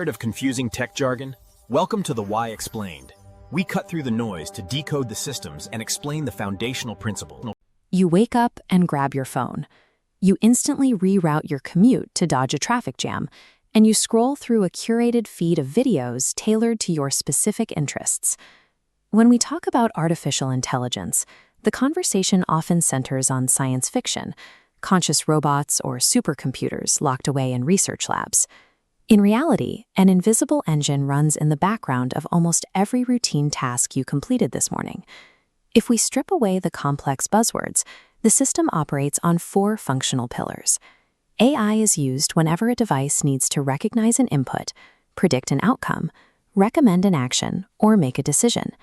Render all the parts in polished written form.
Tired of confusing tech jargon? Welcome to the Why Explained. We cut through the noise to decode the systems and explain the foundational principle. You wake up and grab your phone. You instantly reroute your commute to dodge a traffic jam, and you scroll through a curated feed of videos tailored to your specific interests. When we talk about artificial intelligence, the conversation often centers on science fiction, conscious robots or supercomputers locked away in research labs. In reality, an invisible engine runs in the background of almost every routine task you completed this morning. If we strip away the complex buzzwords, the system operates on 4 functional pillars. AI is used whenever a device needs to recognize an input, predict an outcome, recommend an action, or make a decision.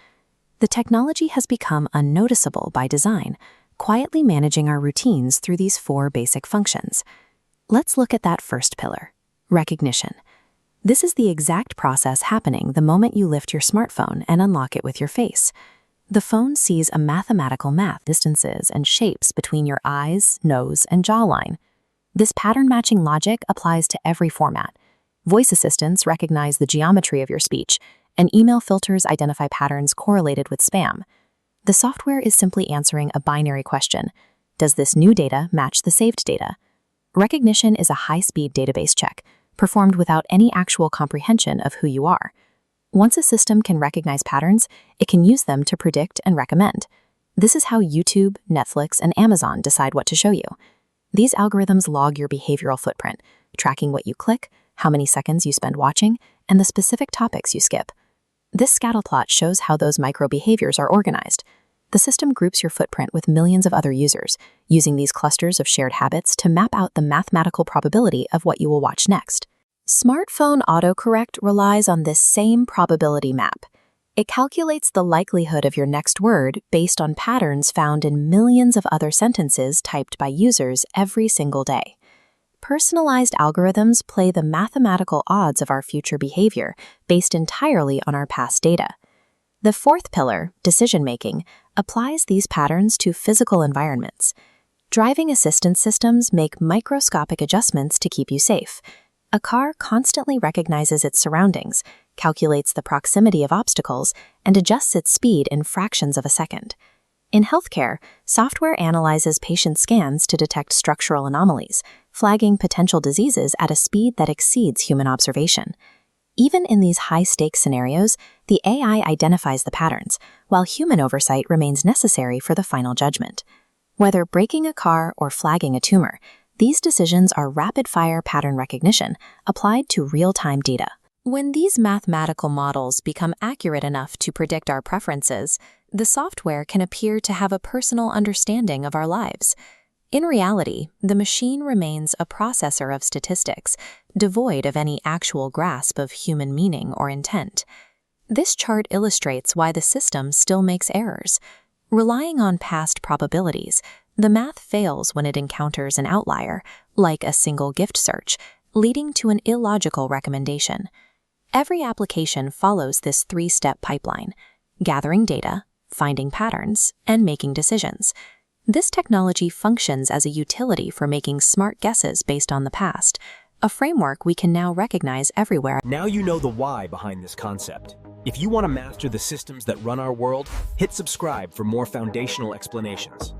The technology has become unnoticeable by design, quietly managing our routines through these 4 basic functions. Let's look at that first pillar. Recognition. This is the exact process happening the moment you lift your smartphone and unlock it with your face. The phone sees a mathematical map, distances and shapes between your eyes, nose, and jawline. This pattern-matching logic applies to every format. Voice assistants recognize the geometry of your speech, and email filters identify patterns correlated with spam. The software is simply answering a binary question. Does this new data match the saved data? Recognition is a high-speed database check, performed without any actual comprehension of who you are. Once a system can recognize patterns, it can use them to predict and recommend. This is how YouTube, Netflix, and Amazon decide what to show you. These algorithms log your behavioral footprint, tracking what you click, how many seconds you spend watching, and the specific topics you skip. This scatterplot shows how those micro-behaviors are organized. The system groups your footprint with millions of other users, using these clusters of shared habits to map out the mathematical probability of what you will watch next. Smartphone autocorrect relies on this same probability map. It calculates the likelihood of your next word based on patterns found in millions of other sentences typed by users every single day. Personalized algorithms play the mathematical odds of our future behavior based entirely on our past data. The 4th pillar, decision-making, applies these patterns to physical environments. Driving assistance systems make microscopic adjustments to keep you safe. A car constantly recognizes its surroundings, calculates the proximity of obstacles, and adjusts its speed in fractions of a second. In healthcare, software analyzes patient scans to detect structural anomalies, flagging potential diseases at a speed that exceeds human observation. Even in these high-stakes scenarios, the AI identifies the patterns, while human oversight remains necessary for the final judgment. Whether braking a car or flagging a tumor, these decisions are rapid-fire pattern recognition applied to real-time data. When these mathematical models become accurate enough to predict our preferences, the software can appear to have a personal understanding of our lives. In reality, the machine remains a processor of statistics, devoid of any actual grasp of human meaning or intent. This chart illustrates why the system still makes errors. Relying on past probabilities, the math fails when it encounters an outlier, like a single gift search, leading to an illogical recommendation. Every application follows this 3-step pipeline: gathering data, finding patterns, and making decisions. This technology functions as a utility for making smart guesses based on the past, a framework we can now recognize everywhere. Now you know the why behind this concept. If you want to master the systems that run our world, hit subscribe for more foundational explanations.